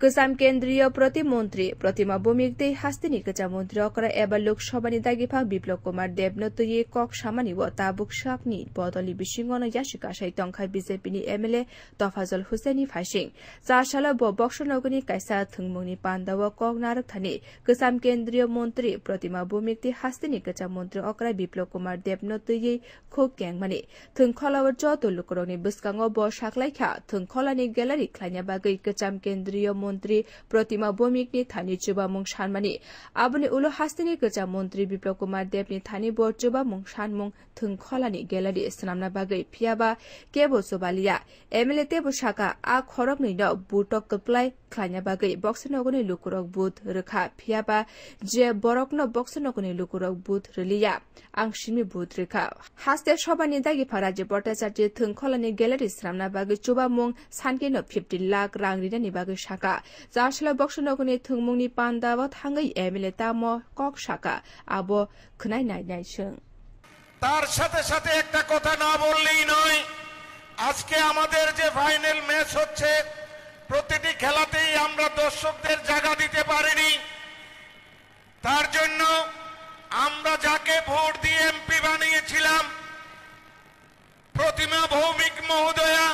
गोजाम केन्द्रीय प्रतिमंत्री प्रतिमा भौमिक हास्तिनी गोजाम मंत्री अकरा एबा लोकसभानि दागिफा बिप्लब कुमार देबनो तुये कक सामानि व ताबुक सापनि बदलि बिसिंगनो याचिका साइतंखा बीजेपीनि एमएलए तफाजल हुसैनी फाइसिंग चारसाला ब बक्सनगरनि कायसा थुंमुंनि पान्दाव कक नारक थानि गोजाम केन्द्रीय मंत्री प्रतिमा भौमिक हास्तिनी गोजाम मंत्री अकरा बिप्लब कुमार देबनो तुये खुक गेंगमानि थुंखलावर ज तुलुकरनि बिस्कांगो ब साखलाइखा थुंखलानि ग्यालारि ख्लाइना बागै गोजाम केन्द्रीय मंत्री प्रतिमा भौमिक नि थानी चुबामुंग सानमानि आबुनि उलो हास्तिनी गोजाम मंत्री बिप्लब कुमार देबनि थानी ब चुबामुंग सानमुंग थुंखलानि ग्यालारि स्नामना बागै फियाबा केबो सोबालिया एमएलए तेबो साका आ खरक नैन बुटक कप्लाय ख्लाइना बागै बक्सनगरनि लुकुरक बुथ रोखा फियाबा जे बरकनो बक्सनगरनि लुकुरक बुथ रलिया आंसिमी बुथ रेखा हास्ते सभानि दागि राज्य भट्टाचार्य थुंखलानि ग्यालारि स्नामना बागै चुबामुंग सानकेनो 15 लाख रां रिनानि बागै साका जारसला बक्सनगरनि थुंमुंनि पान्दाव थाङै एमएलए ताम कक साका आबो खनाय नायनायसों তার সাথে সাথে একটা কথা না বললেই নয় আজকে আমাদের যে ফাইনাল ম্যাচ হচ্ছে প্রতিটি খেলাতেই আমরা দর্শকদের জায়গা দিতে পারিনি তার জন্য আমরা যাকে ভোট দিয়ে এমপি বানিয়েছিলাম প্রতিমা ভৌমিক মহোদয়া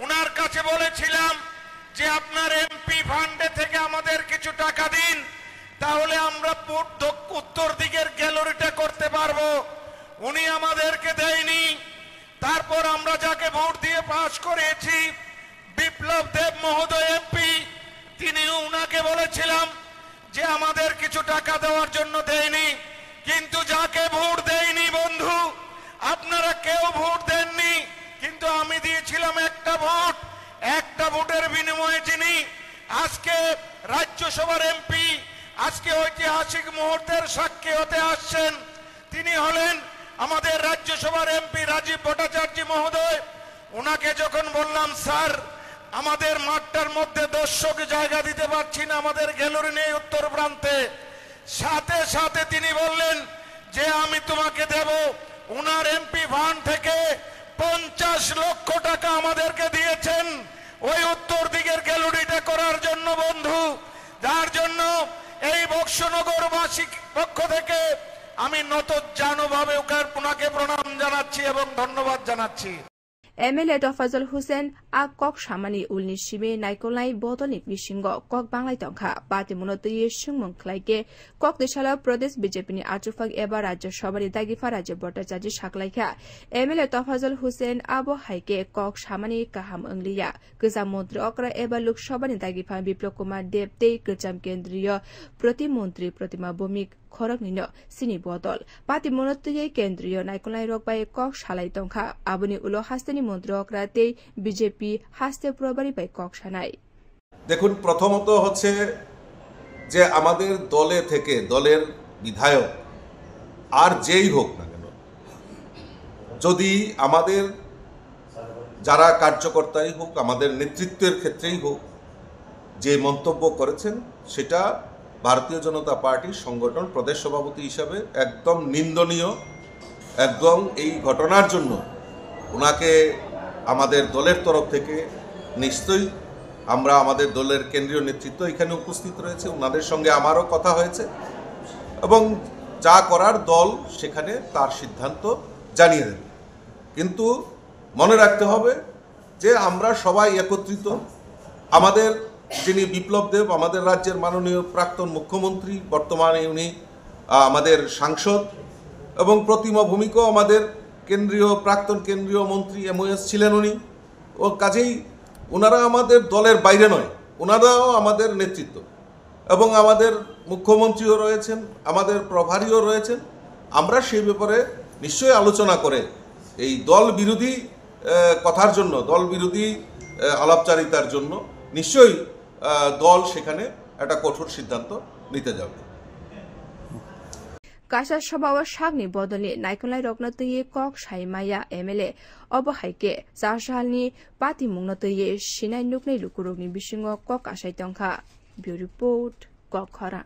ওনার কাছে বলেছিলাম যে আপনার এমপি ফান্ডে থেকে আমাদের কিছু টাকা দিন তাহলে আমরা উত্তর দিকের গ্যালারিটা করতে পারবো উনি আমাদেরকে দেয়নি তারপর আমরা যাকে ভোট দিয়ে পাস করেছি বিপ্লব দেব মহোদয় এমপি তিনি উনাকে বলেছিলাম যে আমাদের কিছু টাকা দেওয়ার জন্য দেয়নি কিন্তু যাকে ভোট দেয়নি বন্ধু আপনারা কেউ ভোট দেননি কিন্তু আমি দিয়েছিলাম একটা ভোটের বিনিময়ে যিনি আজকে রাজ্যসভার এমপি আজকে ঐতিহাসিক মুহূর্তের সাক্ষী হতে আসছেন তিনি হলেন আমাদের রাজ্যসভার এমপি রাজীব ভট্টাচার্য মহোদয় ওনাকে যখন বললাম স্যার আমাদের মাঠটার মধ্যে দর্শক জায়গা দিতে পারছি না আমাদের গ্যালারি নেই উত্তর প্রান্তে সাথে সাথে তিনি বললেন যে আমি তোমাকে দেব ওনার এমপি ফান্ড থেকে 50 লক্ষ টাকা আমাদেরকে দিয়েছেন ওই উত্তর দিকের গ্যালারিটা করার জন্য বন্ধু যার জন্য এই বক্সনগরবাসীর পক্ষ থেকে আমি নতজানুভাবে ওনাকে প্রণাম জানাচ্ছি এবং ধন্যবাদ জানাচ্ছি एमएलए तफाजल हुसैन आ कक सामानि उलनि सिमे नायकोलाई बदलनि बिसिंग कक बांग्लाय तंखा पार्टी मुनतये सुंगमंग खलाइके कक देशाला प्रदेश बीजेपीनि आचुफाग एबा राज्य सभानि दागिफा राज्य भट्टाचार्य साखलाइखा एमएलए तफाजल हुसैन आबो हाइके कक सामानि काहाम अंगलिया गोजाम मंत्री अकरा एबा लोकसभानि दागिफा बिप्लब कुमार देब ते गोजाम केन्द्रीय प्रतिमंत्री प्रतिमा भौमिक खरक निनो सिनी बदल पार्टी मुनतये केन्द्रीय नायकोलाई रकबाय कक सालाय तंखा आबुनि उलो हास्तेनि मंत्री अकराते বিজেপি হাসতে প্রবারী পাই ককসানাই দেখুন প্রথমত হচ্ছে যে আমাদের দলে থেকে দলের বিধায়ক আর যেই হোক না কেন যদি আমাদের যারা কার্যকর্তাই হোক আমাদের নেতৃত্বের ক্ষেত্রেই হোক যে মন্তব্য করেছেন সেটা ভারতীয় জনতা পার্টির সংগঠন প্রদেশ সভাপতি হিসাবে একদম নিন্দনীয় একদম এই ঘটনার জন্য ওনাকে আমাদের দলের তরফ থেকে নিশ্চয়ই আমরা আমাদের দলের কেন্দ্রীয় নেতৃত্ব এখানে উপস্থিত রয়েছে ওনাদের সঙ্গে আমারও কথা হয়েছে এবং যা করার দল সেখানে তার সিদ্ধান্ত জানিয়ে দেবে কিন্তু মনে রাখতে হবে যে আমরা সবাই একত্রিত আমাদের যিনি বিপ্লব দেব আমাদের রাজ্যের মাননীয় প্রাক্তন মুখ্যমন্ত্রী বর্তমানে উনি আমাদের সাংসদ এবং প্রতিমা ভৌমিকও আমাদের প্রাক্তন কেন্দ্রীয় মন্ত্রী এমওএস ছিলেন উনি ও কাজেই ওনারা আমাদের দলের বাইরে নয় ওনারাও আমাদের নেতৃত্ব এবং আমাদের মুখ্যমন্ত্রীও রয়েছেন আমাদের প্রভারীও রয়েছেন আমরা সেই ব্যাপারে নিশ্চয়ই আলোচনা করে এই দল বিরোধী কথার জন্য দল বিরোধী আলাপচারিতার জন্য নিশ্চয়ই দল সেখানে একটা কঠোর সিদ্ধান্ত নিতে যাবে कासा सभाव सागनि बदलनि नायकोलाई रग्नतये कक साइमाया एमएलए अबहाइके जारसालनि पार्टी मुंगनतये सिनाय नुकनै लुकुरुगनि बिसिंग कक आसाय तंखा ब्युरो रिपोर्ट कक खरा